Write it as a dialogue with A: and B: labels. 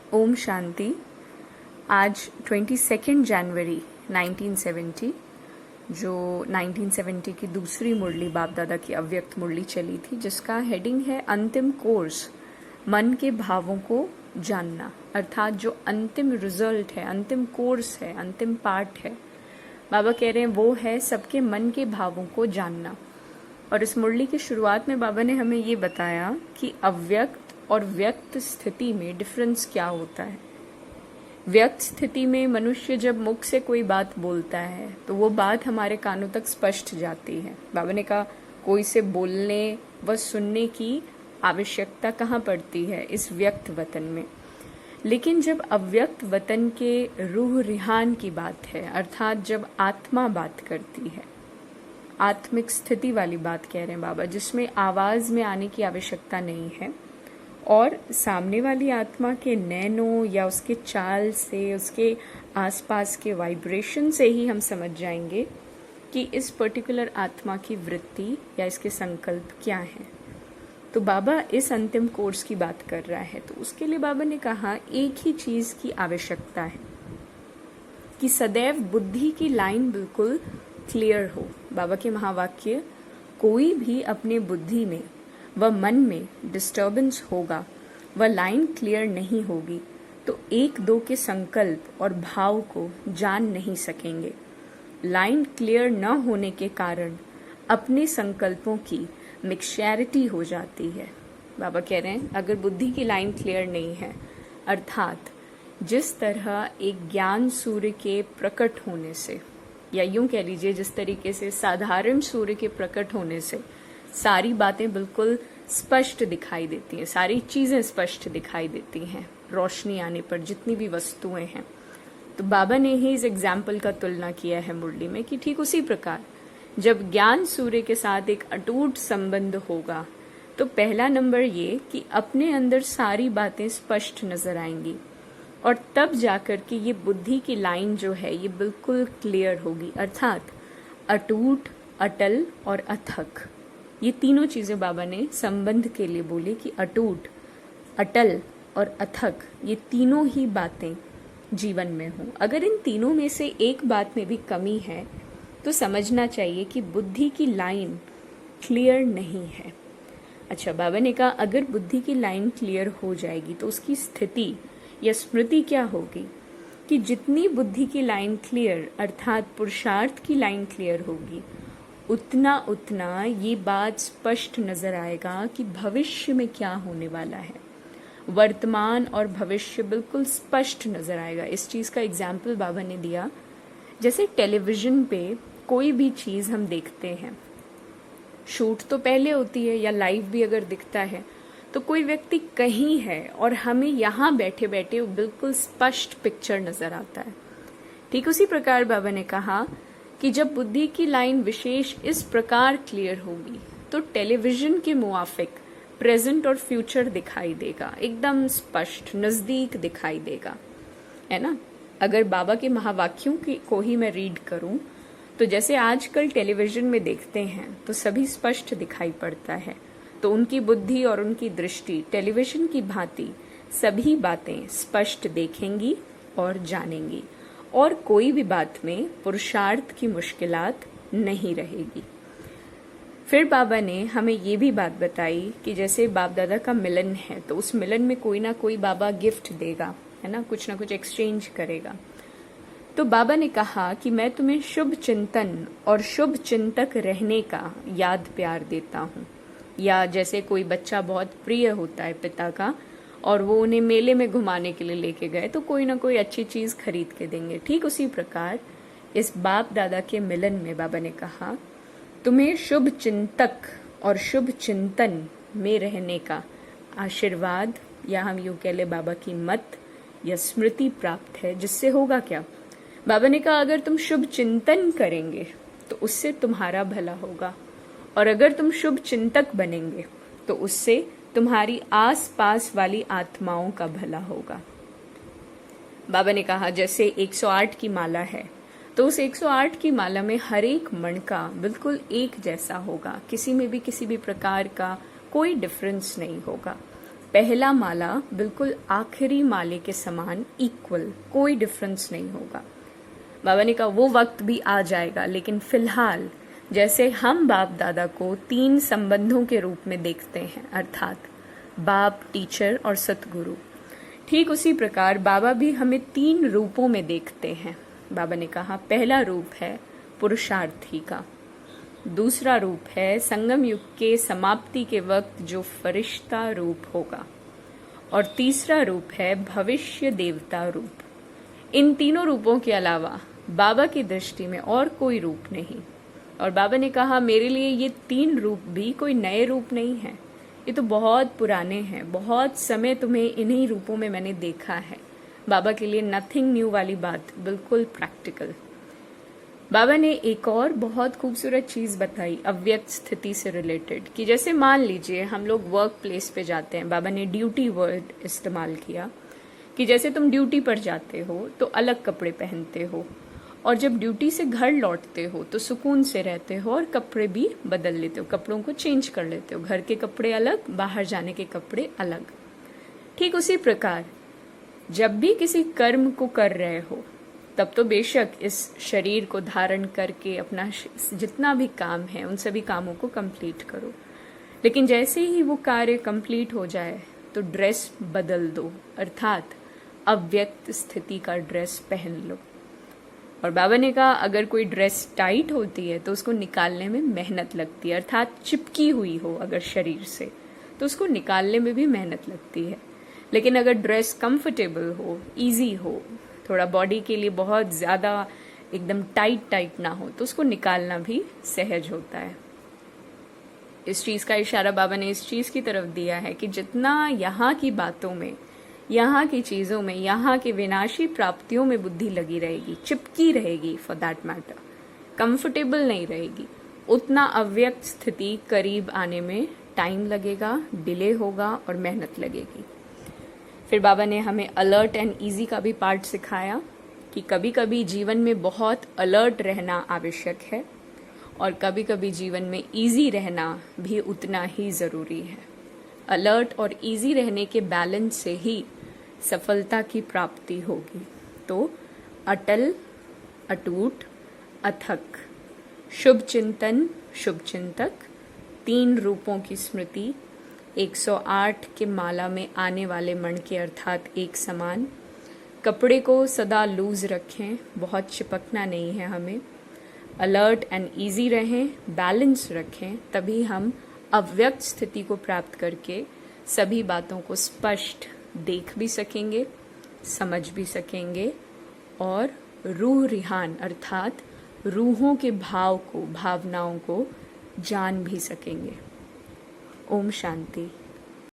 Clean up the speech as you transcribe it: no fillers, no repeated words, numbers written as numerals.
A: ओम शांति। आज 22 जनवरी 1970 जो 1970 की दूसरी मुरली बाप दादा की अव्यक्त मुरली चली थी, जिसका हेडिंग है अंतिम कोर्स, मन के भावों को जानना। अर्थात जो अंतिम रिजल्ट है, अंतिम कोर्स है, अंतिम पार्ट है, बाबा कह रहे हैं वो है सबके मन के भावों को जानना। और इस मुरली की शुरुआत में बाबा ने हमें ये बताया कि अव्यक्त और व्यक्त स्थिति में डिफरेंस क्या होता है। व्यक्त स्थिति में मनुष्य जब मुख से कोई बात बोलता है तो वो बात हमारे कानों तक स्पष्ट जाती है। बाबा ने कहा कोई से बोलने व सुनने की आवश्यकता कहाँ पड़ती है इस व्यक्त वतन में। लेकिन जब अव्यक्त वतन के रूह रिहान की बात है, अर्थात जब आत्मा बात करती है, आत्मिक स्थिति वाली बात कह रहे हैं बाबा, जिसमें आवाज में आने की आवश्यकता नहीं है और सामने वाली आत्मा के नैनों या उसके चाल से, उसके आसपास के वाइब्रेशन से ही हम समझ जाएंगे कि इस पर्टिकुलर आत्मा की वृत्ति या इसके संकल्प क्या है। तो बाबा इस अंतिम कोर्स की बात कर रहा है, तो उसके लिए बाबा ने कहा एक ही चीज की आवश्यकता है कि सदैव बुद्धि की लाइन बिल्कुल क्लियर हो। बाबा के महावाक्य, कोई भी अपने बुद्धि में व मन में डिस्टर्बेंस होगा, वह लाइन क्लियर नहीं होगी तो एक दो के संकल्प और भाव को जान नहीं सकेंगे। लाइन क्लियर न होने के कारण अपने संकल्पों की मिक्सचैरिटी हो जाती है। बाबा कह रहे हैं अगर बुद्धि की लाइन क्लियर नहीं है, अर्थात जिस तरह एक ज्ञान सूर्य के प्रकट होने से, या यूं कह लीजिए जिस तरीके से साधारण सूर्य के प्रकट होने से सारी बातें बिल्कुल स्पष्ट दिखाई देती हैं, सारी चीजें स्पष्ट दिखाई देती हैं रोशनी आने पर, जितनी भी वस्तुएं हैं। तो बाबा ने ही इस एग्जाम्पल का तुलना किया है मुरली में कि ठीक उसी प्रकार जब ज्ञान सूर्य के साथ एक अटूट संबंध होगा तो पहला नंबर ये कि अपने अंदर सारी बातें स्पष्ट नजर आएंगी और तब जाकर के ये बुद्धि की लाइन जो है ये बिल्कुल क्लियर होगी। अर्थात अटूट, अटल और अथक, ये तीनों चीजें बाबा ने संबंध के लिए बोली कि अटूट, अटल और अथक, ये तीनों ही बातें जीवन में हो। अगर इन तीनों में से एक बात में भी कमी है तो समझना चाहिए कि बुद्धि की लाइन क्लियर नहीं है। अच्छा, बाबा ने कहा अगर बुद्धि की लाइन क्लियर हो जाएगी तो उसकी स्थिति या स्मृति क्या होगी कि जितनी बुद्धि की लाइन क्लियर, अर्थात पुरुषार्थ की लाइन क्लियर होगी, उतना उतना ये बात स्पष्ट नजर आएगा कि भविष्य में क्या होने वाला है। वर्तमान और भविष्य बिल्कुल स्पष्ट नजर आएगा। इस चीज का एग्जाम्पल बाबा ने दिया, जैसे टेलीविजन पे कोई भी चीज हम देखते हैं, शूट तो पहले होती है या लाइव भी अगर दिखता है तो कोई व्यक्ति कहीं है और हमें यहाँ बैठे बैठे बिल्कुल स्पष्ट पिक्चर नजर आता है। ठीक उसी प्रकार बाबा ने कहा कि जब बुद्धि की लाइन विशेष इस प्रकार क्लियर होगी तो टेलीविजन के मुआफिक प्रेजेंट और फ्यूचर दिखाई देगा, एकदम स्पष्ट नजदीक दिखाई देगा, है ना। अगर बाबा के महावाक्यों को ही मैं रीड करूं तो जैसे आजकल टेलीविजन में देखते हैं तो सभी स्पष्ट दिखाई पड़ता है, तो उनकी बुद्धि और उनकी दृष्टि टेलीविजन की भांति सभी बातें स्पष्ट देखेंगी और जानेंगी और कोई भी बात में पुरुषार्थ की मुश्किलात नहीं रहेगी। फिर बाबा ने हमें ये भी बात बताई कि जैसे बाप दादा का मिलन है तो उस मिलन में कोई ना कोई बाबा गिफ्ट देगा, है ना कुछ एक्सचेंज करेगा। तो बाबा ने कहा कि मैं तुम्हें शुभ चिंतन और शुभ चिंतक रहने का याद प्यार देता हूँ। या जैसे कोई बच्चा बहुत प्रिय होता है पिता का और वो उन्हें मेले में घुमाने के लिए लेके गए तो कोई ना कोई अच्छी चीज खरीद के देंगे। ठीक उसी प्रकार इस बाप दादा के मिलन में बाबा ने कहा तुम्हें शुभ चिंतक और शुभ चिंतन में रहने का आशीर्वाद, या हम यूं कह ले बाबा की मत या स्मृति प्राप्त है, जिससे होगा क्या। बाबा ने कहा अगर तुम शुभ चिंतन करेंगे तो उससे तुम्हारा भला होगा और अगर तुम शुभ चिंतक बनेंगे तो उससे तुम्हारी आस पास वाली आत्माओं का भला होगा। बाबा ने कहा जैसे 108 की माला है तो उस 108 की माला में हर एक मणका बिल्कुल एक जैसा होगा, किसी में भी किसी भी प्रकार का कोई डिफरेंस नहीं होगा। पहला माला बिल्कुल आखिरी माले के समान इक्वल, कोई डिफरेंस नहीं होगा। बाबा ने कहा वो वक्त भी आ जाएगा, लेकिन फिलहाल जैसे हम बाप दादा को 3 संबंधों के रूप में देखते हैं, अर्थात बाप, टीचर और सतगुरु, ठीक उसी प्रकार बाबा भी हमें 3 रूपों में देखते हैं। बाबा ने कहा पहला रूप है पुरुषार्थी का, दूसरा रूप है संगम युग के समाप्ति के वक्त जो फरिश्ता रूप होगा, और तीसरा रूप है भविष्य देवता रूप। इन तीनों रूपों के अलावा बाबा की दृष्टि में और कोई रूप नहीं। और बाबा ने कहा मेरे लिए ये 3 रूप भी कोई नए रूप नहीं है, ये तो बहुत पुराने हैं, बहुत समय तुम्हें इन्हीं रूपों में मैंने देखा है। बाबा के लिए नथिंग न्यू वाली बात, बिल्कुल प्रैक्टिकल। बाबा ने एक और बहुत खूबसूरत चीज बताई अव्यक्त स्थिति से रिलेटेड, कि जैसे मान लीजिए हम लोग वर्क प्लेस पे जाते हैं, बाबा ने ड्यूटी वर्ड इस्तेमाल किया कि जैसे तुम ड्यूटी पर जाते हो तो अलग कपड़े पहनते हो, और जब ड्यूटी से घर लौटते हो तो सुकून से रहते हो और कपड़े भी बदल लेते हो, कपड़ों को चेंज कर लेते हो, घर के कपड़े अलग, बाहर जाने के कपड़े अलग। ठीक उसी प्रकार जब भी किसी कर्म को कर रहे हो तब तो बेशक इस शरीर को धारण करके अपना जितना भी काम है उन सभी कामों को कंप्लीट करो, लेकिन जैसे ही वो कार्य कंप्लीट हो जाए तो ड्रेस बदल दो, अर्थात अव्यक्त स्थिति का ड्रेस पहन लो। और बाबा ने कहा अगर कोई ड्रेस टाइट होती है तो उसको निकालने में मेहनत लगती है, अर्थात चिपकी हुई हो अगर शरीर से तो उसको निकालने में भी मेहनत लगती है, लेकिन अगर ड्रेस कंफर्टेबल हो, इजी हो, थोड़ा बॉडी के लिए बहुत ज़्यादा एकदम टाइट ना हो तो उसको निकालना भी सहज होता है। इस चीज़ का इशारा बाबा ने इस चीज़ की तरफ दिया है कि जितना यहाँ की बातों में, यहाँ की चीज़ों में, यहाँ की विनाशी प्राप्तियों में बुद्धि लगी रहेगी, चिपकी रहेगी, फॉर दैट मैटर कंफर्टेबल नहीं रहेगी, उतना अव्यक्त स्थिति करीब आने में टाइम लगेगा, डिले होगा और मेहनत लगेगी। फिर बाबा ने हमें अलर्ट एंड इजी का भी पार्ट सिखाया कि कभी कभी जीवन में बहुत अलर्ट रहना आवश्यक है और कभी कभी जीवन में इजी रहना भी उतना ही ज़रूरी है। अलर्ट और इजी रहने के बैलेंस से ही सफलता की प्राप्ति होगी। तो अटल, अटूट, अथक, शुभ चिंतन, शुभ चिंतक, 3 रूपों की स्मृति, 108 के माला में आने वाले मण के अर्थात एक समान, कपड़े को सदा लूज रखें, बहुत चिपकना नहीं है हमें, अलर्ट एंड इजी रहें, बैलेंस रखें, तभी हम अव्यक्त स्थिति को प्राप्त करके सभी बातों को स्पष्ट देख भी सकेंगे, समझ भी सकेंगे और रूह रिहान अर्थात रूहों के भाव को, भावनाओं को जान भी सकेंगे। ओम शांति।